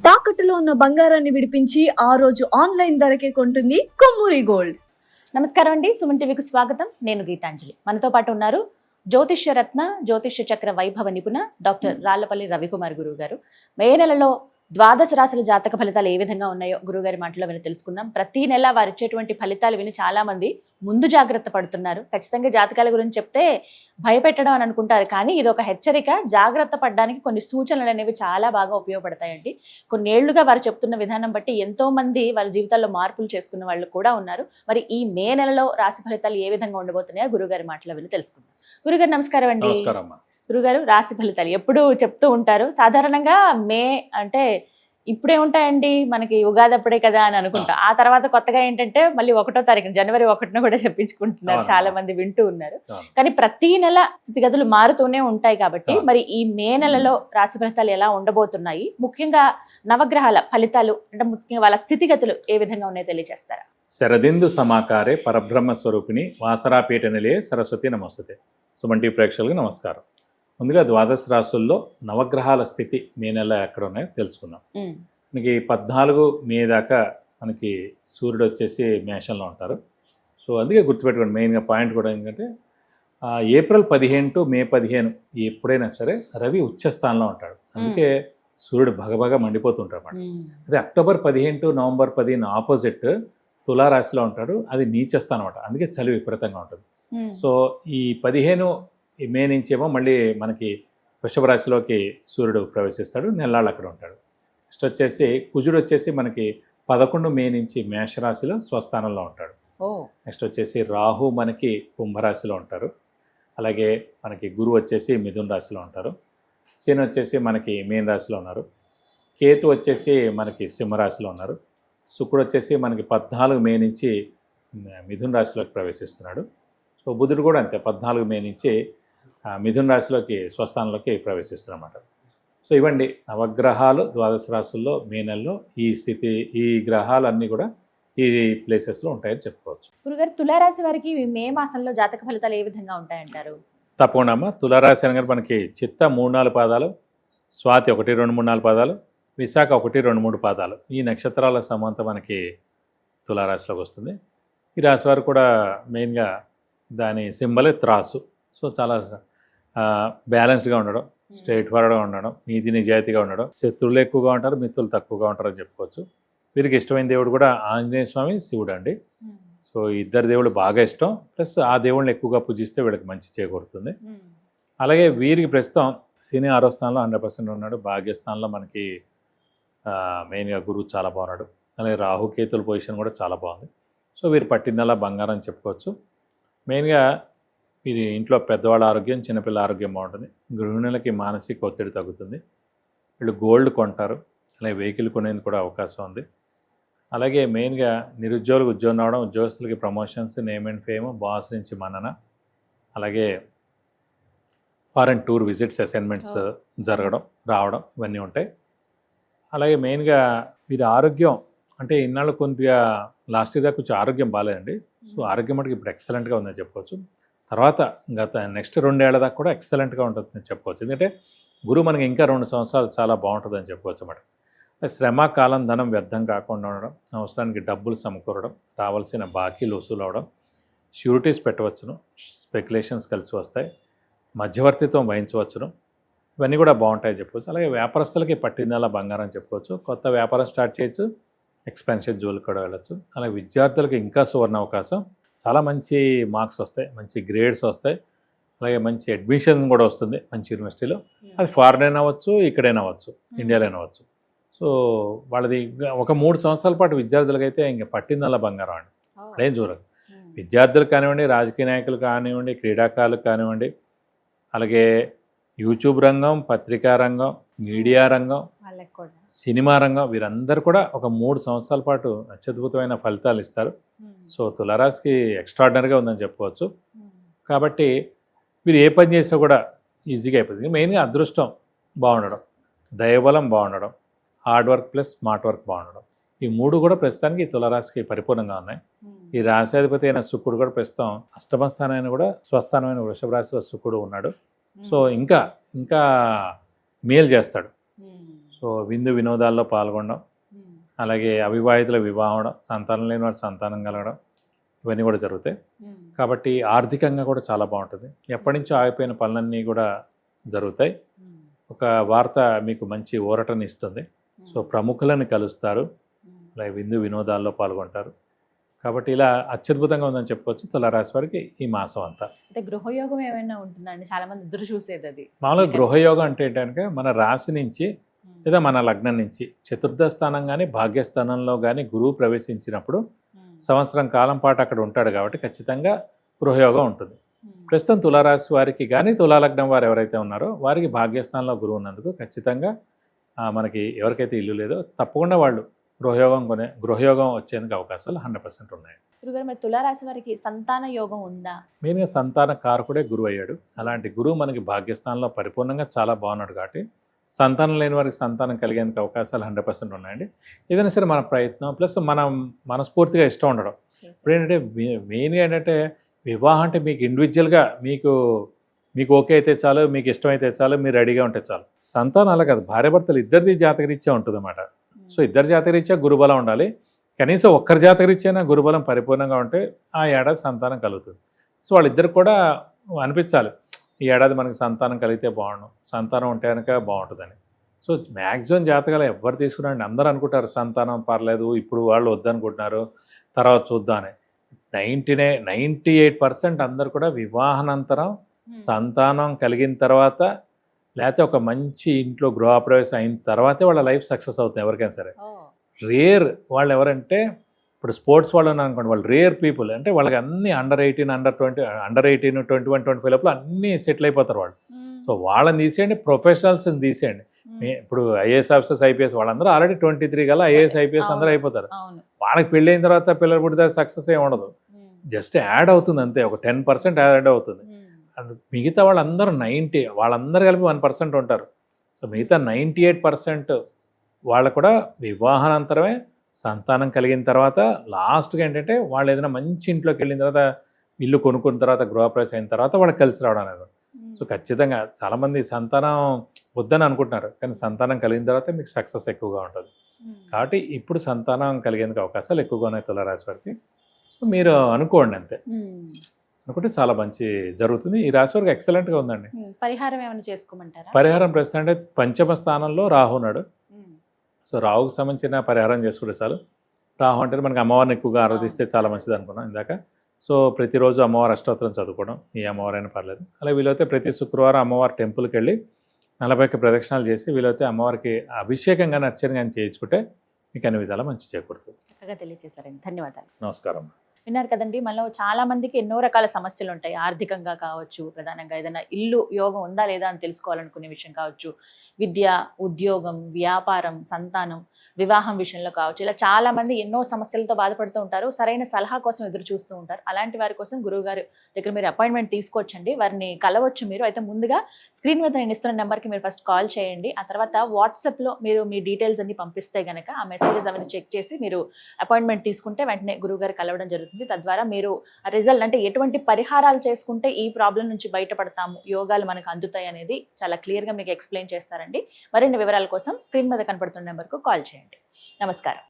తాకట్టులో ఉన్న బంగారాన్ని విడిపించి ఆ రోజు ఆన్లైన్ ధరకే కొంటుంది కొమ్మూరి గోల్డ్. నమస్కారం అండి, సుమన్ టీవీకి స్వాగతం. నేను గీతాంజలి. మనతో పాటు ఉన్నారు జ్యోతిష్య రత్న, జ్యోతిష్య చక్ర వైభవ నిపుణ డాక్టర్ రాళ్లపల్లి రవికుమార్ గురువు గారు. మే నెలలో ద్వాదశ రాశుల జాతక ఫలితాలు ఏ విధంగా ఉన్నాయో గురువుగారి మాటలో విని తెలుసుకుందాం. ప్రతి నెల వారు ఇచ్చేటువంటి ఫలితాలు విని చాలా మంది ముందు జాగ్రత్త పడుతున్నారు. ఖచ్చితంగా జాతకాల గురించి చెప్తే భయపెట్టడం అని అనుకుంటారు, కానీ ఇది ఒక హెచ్చరిక. జాగ్రత్త పడడానికి కొన్ని సూచనలు అనేవి చాలా బాగా ఉపయోగపడతాయండి. కొన్నేళ్లుగా వారు చెప్తున్న విధానం బట్టి ఎంతో మంది వాళ్ళ జీవితాల్లో మార్పులు చేసుకున్న వాళ్ళు కూడా ఉన్నారు. మరి ఈ మే నెలలో రాశి ఫలితాలు ఏ విధంగా ఉండబోతున్నాయో గురుగారి మాటలో విని తెలుసుకుందాం. గురుగారు నమస్కారం అండి. గురుగారు, రాశి ఫలితాలు ఎప్పుడు చెప్తూ ఉంటారు. సాధారణంగా మే అంటే ఇప్పుడే ఉంటాయండి, మనకి ఉగాది అప్పుడే కదా అని అనుకుంటాం. ఆ తర్వాత కొత్తగా ఏంటంటే మళ్ళీ 1వ తారీఖు జనవరి 1న కూడా చెప్పించుకుంటున్నారు, చాలా మంది వింటూ ఉన్నారు. కానీ ప్రతి నెల స్థితిగతులు మారుతూనే ఉంటాయి కాబట్టి మరి ఈ మే నెలలో రాశి ఫలితాలు ఎలా ఉండబోతున్నాయి, ముఖ్యంగా నవగ్రహాల ఫలితాలు అంటే ముఖ్యంగా వాళ్ళ స్థితిగతులు ఏ విధంగా ఉన్నాయో తెలియజేస్తారా? శరదిందు సమాకారే పరబ్రహ్మ స్వరూపిణి వాసరాపీఠ నిలయే సరస్వతి నమస్తే. సుమన్ టీవీ ప్రేక్షకులకు నమస్కారం. ముందుగా ద్వాదశ రాశుల్లో నవగ్రహాల స్థితి మే నెల ఎక్కడ ఉన్నాయో తెలుసుకుందాం. మనకి 14 మే దాకా మనకి సూర్యుడు వచ్చేసి మేషంలో ఉంటారు. సో అందుకే గుర్తుపెట్టుకోండి, మెయిన్గా పాయింట్ కూడా ఏంటంటే ఏప్రిల్ 15 టు మే 15 ఎప్పుడైనా సరే రవి ఉచ్చస్థానంలో ఉంటాడు. అందుకే సూర్యుడు భగభగ మండిపోతుంటాడు అన్నమాట. అదే అక్టోబర్ 15 టు నవంబర్ 15 ఆపోజిట్ తులారాశిలో ఉంటాడు, అది నీచస్థానం అనమాట. అందుకే చలి విపరీతంగా ఉంటుంది. సో ఈ 15 మే నుంచి ఏమో మళ్ళీ మనకి వృషభ రాశిలోకి సూర్యుడు ప్రవేశిస్తాడు, నెల్లాళ్ళు అక్కడ ఉంటాడు. నెక్స్ట్ వచ్చేసి కుజుడు వచ్చేసి మనకి 11 మే నుంచి మేషరాశిలో స్వస్థానంలో ఉంటాడు. నెక్స్ట్ వచ్చేసి రాహు మనకి కుంభరాశిలో ఉంటారు. అలాగే మనకి గురువు వచ్చేసి మిథున రాశిలో ఉంటారు. శని వచ్చేసి మనకి మీన రాశిలో ఉన్నారు. కేతు వచ్చేసి మనకి సింహరాశిలో ఉన్నారు. శుక్రుడు వచ్చేసి మనకి 14 మే నుంచి మిథున రాశిలోకి ప్రవేశిస్తున్నాడు. సో బుధుడు కూడా అంతే, 14 మే నుంచి మిథున రాశిలోకి స్వస్థానంలోకి ప్రవేశిస్తున్నమాట. సో ఇవ్వండి నవగ్రహాలు ద్వాదశ రాశుల్లో మే నెలలో ఈ స్థితి, ఈ గ్రహాలన్నీ కూడా ఈ ప్లేసెస్లో ఉంటాయని చెప్పుకోవచ్చు. గురుగారు, తులారాశి వారికి మే మాసంలో జాతక ఫలితాలు ఏ విధంగా ఉంటాయంటారు? తప్పకుండా అమ్మ. తులారాశి అనగా మనకి చిత్త 3-4 పాదాలు, స్వాతి 1, 2, 3, 4 పాదాలు, విశాఖ 1, 2, 3 పాదాలు, ఈ నక్షత్రాల సమంత మనకి తులారాశిలోకి వస్తుంది. ఈ రాశి వారు కూడా మెయిన్గా దాని సింబలే త్రాసు. సో చాలా బ్యాలెన్స్డ్గా ఉండడం, స్ట్రైట్ ఫార్వర్డ్గా ఉండడం, నీతి నిజాయితీగా ఉండడం, శత్రువులు ఎక్కువగా ఉంటారు, మిత్రులు తక్కువగా ఉంటారని చెప్పుకోవచ్చు. వీరికి ఇష్టమైన దేవుడు కూడా ఆంజనేయ స్వామి, శివుడు అండి. సో ఇద్దరు దేవుళ్ళు బాగా ఇష్టం, ప్లస్ ఆ దేవుళ్ళని ఎక్కువగా పూజిస్తే వీళ్ళకి మంచి చేకూరుతుంది. అలాగే వీరికి ప్రస్తుతం శని 6వ స్థానంలో 100% ఉన్నాడు. భాగ్యస్థానంలో మనకి మెయిన్గా గురువు చాలా బాగున్నాడు. అలాగే రాహుకేతుల పొజిషన్ కూడా చాలా బాగుంది. సో వీరు పట్టిందల్లా బంగారం చెప్పుకోవచ్చు. మెయిన్గా ఇది ఇంట్లో పెద్దవాళ్ళ ఆరోగ్యం, చిన్నపిల్లల ఆరోగ్యం బాగుంటుంది. గృహిణులకి మానసిక ఒత్తిడి తగ్గుతుంది. వీళ్ళు గోల్డ్ కొంటారు, అలాగే వెహికల్ కొనేందుకు కూడా అవకాశం ఉంది. అలాగే మెయిన్గా నిరుద్యోగులకు ఉద్యోగం రావడం, ఉద్యోగస్తులకి promotions, name and fame, boss నుంచి మన్నన, అలాగే ఫారెన్ టూర్ విజిట్స్, అసైన్మెంట్స్ జరగడం, రావడం, ఇవన్నీ ఉంటాయి. అలాగే మెయిన్గా వీరి ఆరోగ్యం అంటే ఇన్నాళ్ళు కొద్దిగా లాస్ట్ ఇయర్ దాకా కొంచెం ఆరోగ్యం బాగాలేదండి. సో ఆరోగ్యం మటుకు ఇప్పుడు ఎక్సలెంట్గా ఉందని చెప్పుకోవచ్చు. తర్వాత నెక్స్ట్ 2 ఏళ్ల దాకా కూడా ఎక్సలెంట్గా ఉంటుందని చెప్పుకోవచ్చు. ఎందుకంటే గురువు మనకి ఇంకా 2 సంవత్సరాలు చాలా బాగుంటుందని చెప్పుకోవచ్చు అన్నమాట. శ్రమ, కాలం, ధనం వ్యర్థం కాకుండా ఉండడం, అవసరానికి డబ్బులు సమకూరడం, రావాల్సిన బాకీలు వసూలు అవడం, ష్యూరిటీస్ పెట్టవచ్చును, స్పెక్యులేషన్స్ కలిసి వస్తాయి, మధ్యవర్తిత్వం వహించవచ్చును, ఇవన్నీ కూడా బాగుంటాయని చెప్పుకోవచ్చు. అలాగే వ్యాపారస్తులకి పట్టిందల్లా బంగారం చెప్పుకోవచ్చు. కొత్త వ్యాపారం స్టార్ట్ చేయొచ్చు, ఎక్స్పెన్షన్ జోలికి కూడా వెళ్ళచ్చు. అలాగే విద్యార్థులకు ఇంకా సువర్ణ అవకాశం, చాలా మంచి మార్క్స్ వస్తాయి, మంచి గ్రేడ్స్ వస్తాయి, అలాగే మంచి అడ్మిషన్ కూడా వస్తుంది మంచి యూనివర్సిటీలో. అది ఫారెన్ అవ్వచ్చు, ఇక్కడైనా అవ్వచ్చు, ఇండియాలో అవ్వచ్చు. సో వాళ్ళది ఒక 3 సంవత్సరాల పాటు విద్యార్థులకైతే ఇంకా పట్టిందల్లా బంగారం అండి. అదేం చూడదు. విద్యార్థులు కానివ్వండి, రాజకీయ నాయకులు కానివ్వండి, క్రీడాకారులు కానివ్వండి, అలాగే యూట్యూబ్ రంగం, పత్రికా రంగం, మీడియా రంగం, సినిమా రంగం, వీరందరూ కూడా ఒక 3 సంవత్సరాల పాటు అత్యద్భుతమైన ఫలితాలు ఇస్తారు. సో తులారాశికి ఎక్స్ట్రాడినరీగా ఉందని చెప్పుకోవచ్చు. కాబట్టి మీరు ఏ పని చేసినా కూడా ఈజీగా అయిపోతుంది. మెయిన్గా అదృష్టం బాగుండడం, దైవబలం బాగుండడం, hard work plus smart work బాగుండడం, ఈ 3 కూడా ప్రస్తుతానికి తులారాశికి పరిపూర్ణంగా ఉన్నాయి. ఈ రాశాధిపతి అయిన శుక్రుడు కూడా ప్రస్తుతం 8వ స్థానమైన కూడా స్వస్థానమైన వృషభ రాశిలో శుక్రుడు ఉన్నాడు. సో ఇంకా మేలు చేస్తాడు. సో సో విందు వినోదాల్లో పాల్గొనడం, అలాగే అవివాహితుల వివాహం అవడం, సంతానం లేని వారి సంతానం కలగడం, ఇవన్నీ కూడా జరుగుతాయి. కాబట్టి ఆర్థికంగా కూడా చాలా బాగుంటుంది. ఎప్పటి నుంచో ఆగిపోయిన పనులన్నీ కూడా జరుగుతాయి. ఒక వార్త మీకు మంచి ఊరటని ఇస్తుంది. సో ప్రముఖులను కలుస్తారు, అలాగే విందు వినోదాల్లో పాల్గొంటారు. కాబట్టి ఇలా అత్యద్భుతంగా ఉందని చెప్పుకోవచ్చు తులారాశి వారికి ఈ మాసం అంతా. అంటే గృహయోగం ఏమైనా ఉంటుందండి? చాలా మంది ఎదురు చూసేది అది. మామూలుగా గృహయోగం అంటే ఏంటంటే మన రాశి నుంచి లేదా మన లగ్నం నుంచి చతుర్థ స్థానం కానీ భాగ్యస్థానంలో కానీ గురువు ప్రవేశించినప్పుడు సంవత్సరం కాలం పాటు అక్కడ ఉంటాడు కాబట్టి ఖచ్చితంగా గృహయోగం ఉంటుంది. ప్రస్తుతం తులారాశి వారికి కానీ తులాలగ్నం వారు ఎవరైతే ఉన్నారో వారికి భాగ్యస్థానంలో గురువు ఉన్నందుకు ఖచ్చితంగా మనకి ఎవరికైతే ఇల్లు లేదో తప్పకుండా వాళ్ళు గృహయోగం వచ్చేందుకు అవకాశాలు 100% ఉన్నాయి. గురుగారు, మరి తులారాశి వారికి సంతాన యోగం ఉందా? మెయిన్గా సంతాన కారకుడే గురువు అయ్యాడు. అలాంటి గురువు మనకి భాగ్యస్థానంలో పరిపూర్ణంగా చాలా బాగున్నాడు కాబట్టి సంతానం లేని వారికి సంతానం కలిగేందుకు అవకాశాలు 100% ఉన్నాయండి. ఏదైనా సరే మన ప్రయత్నం ప్లస్ మనం మనస్ఫూర్తిగా ఇష్టం ఉండడం. ఇప్పుడు ఏంటంటే మెయిన్గా ఏంటంటే వివాహం అంటే మీకు ఇండివిజువల్గా మీకు ఓకే అయితే చాలు, మీకు ఇష్టమైతే చాలు, మీరు రెడీగా ఉంటే చాలు. సంతానం అలా కాదు, భార్యాభర్తలు ఇద్దరిది జాతకరీత్యా ఉంటుంది అన్నమాట. సో ఇద్దరు జాతకరీత్యా గురుబలం ఉండాలి. కనీసం ఒక్కరి జాతకరీత్యా గురుబలం పరిపూర్ణంగా ఉంటే ఆ ఏడాది సంతానం కలుగుతుంది. సో వాళ్ళిద్దరు కూడా అనిపించాలి ఈ ఏడాది మనకి సంతానం కలిగితే బాగుండు, సంతానం ఉంటే కనుక బాగుంటుందని. సో మ్యాక్సిమం జాతకాలు ఎవరు తీసుకున్నారండి, అందరూ అనుకుంటారు సంతానం పర్లేదు, ఇప్పుడు వాళ్ళు వద్దనుకుంటున్నారు, తర్వాత చూద్దామని. 98% అందరు కూడా వివాహానంతరం సంతానం కలిగిన తర్వాత లేకపోతే ఒక మంచి ఇంట్లో గృహప్రవేశం అయిన తర్వాతే వాళ్ళ లైఫ్ సక్సెస్ అవుతుంది ఎవరికైనా సరే. రేర్ వాళ్ళు ఎవరంటే ఇప్పుడు స్పోర్ట్స్ వాళ్ళు అనుకోండి, వాళ్ళు రేర్ పీపుల్. అంటే వాళ్ళకి అన్ని అండర్ 18, అండర్ 21, 25 లోపల అన్నీ సెటిల్ అయిపోతారు వాళ్ళు. సో వాళ్ళని తీసేయండి, ప్రొఫెషనల్స్ని తీసేయండి. ఇప్పుడు ఐఏఎస్ ఆఫీసర్స్, ఐపీఎస్ వాళ్ళందరూ ఆల్రెడీ 23 గల ఐఏఎస్ ఐపీఎస్ అందరూ అయిపోతారు. వాళ్ళకి పెళ్ళి అయిన తర్వాత పిల్లలు పుడితే సక్సెస్ ఏమి ఉండదు, జస్ట్ యాడ్ అవుతుంది అంతే, ఒక 10% యాడ్ అవుతుంది. అండ్ మిగతా వాళ్ళందరూ వాళ్ళందరూ కలిపి 1% ఉంటారు. సో మిగతా 98% వాళ్ళు కూడా వివాహానంతరమే సంతానం కలిగిన తర్వాత లాస్ట్గా ఏంటంటే వాళ్ళు ఏదైనా మంచి ఇంట్లోకి వెళ్ళిన తర్వాత, ఇల్లు కొనుక్కున్న తర్వాత, గృహప్రవేశం అయిన తర్వాత వాళ్ళకి కలిసి రావడం అనేది. సో ఖచ్చితంగా చాలామంది సంతానం వద్దని అనుకుంటున్నారు, కానీ సంతానం కలిగిన తర్వాత మీకు సక్సెస్ ఎక్కువగా ఉంటుంది. కాబట్టి ఇప్పుడు సంతానం కలిగేందుకు అవకాశాలు ఎక్కువగా ఉన్నాయి తులారాశి వారికి. సో మీరు అనుకోండి అంతే, అనుకుంటే చాలా మంచి జరుగుతుంది. ఈ రాశి వారికి ఎక్సలెంట్గా ఉందండి. పరిహారం ఏమైనా చేసుకోమంటారా? పరిహారం ప్రస్తుతం అంటే పంచమ స్థానంలో రాహు ఉన్నాడు. సో రాహుకు సంబంధించిన పరిహారం చేసుకుంటే చాలు. రాహు అంటే మనకి అమ్మవారిని ఎక్కువగా ఆరాధిస్తే చాలా మంచిది అనుకున్నాం ఇందాక. సో ప్రతిరోజు అమ్మవారి అష్టోత్తరం చదువుకోవడం, ఏ అమ్మవారైనా పర్లేదు. అలా వీలైతే ప్రతి శుక్రవారం అమ్మవారి టెంపుల్కి వెళ్ళి 40 ప్రదక్షిణాలు చేసి వీలైతే అమ్మవారికి అభిషేకం కానీ అర్చన కానీ చేయించుకుంటే మీకు అన్ని విధాలా మంచి చేకూరుతుంది. చక్కగా తెలియజేశారండి, ధన్యవాదాలు. నమస్కారం. విన్నారు కదండి, మనలో చాలా మందికి ఎన్నో రకాల సమస్యలు ఉంటాయి. ఆర్థికంగా కావచ్చు, ప్రధానంగా ఏదైనా ఇల్లు యోగం ఉందా లేదా అని తెలుసుకోవాలనుకునే విషయం కావచ్చు, విద్య, ఉద్యోగం, వ్యాపారం, సంతానం, వివాహం విషయంలో కావచ్చు, ఇలా చాలా మంది ఎన్నో సమస్యలతో బాధపడుతూ ఉంటారు. సరైన సలహా కోసం ఎదురు చూస్తూ ఉంటారు. అలాంటి వారి కోసం గురువుగారు దగ్గర మీరు అపాయింట్మెంట్ తీసుకోవచ్చండి, వారిని కలవచ్చు మీరు. అయితే ముందుగా స్క్రీన్ మీద నేను ఇస్తున్న నెంబర్కి మీరు ఫస్ట్ కాల్ చేయండి. ఆ తర్వాత వాట్సాప్లో మీరు మీ డీటెయిల్స్ అన్ని పంపిస్తే కనుక ఆ మెసేజెస్ అవన్నీ చెక్ చేసి మీరు అపాయింట్మెంట్ తీసుకుంటే వెంటనే గురువుగారు కలవడం జరుగుతుంది. తద్వారా మీరు రిజల్ట్ అంటే ఎటువంటి పరిహారాలు చేసుకుంటే ఈ ప్రాబ్లం నుంచి బయటపడతాము, యోగాలు మనకు అందుతాయి అనేది చాలా క్లియర్గా మీకు ఎక్స్ప్లెయిన్ చేస్తారండి. మరిన్ని వివరాల కోసం స్క్రీన్ మీద కనపడుతున్న నెంబర్కు కాల్ చేయండి. నమస్కారం.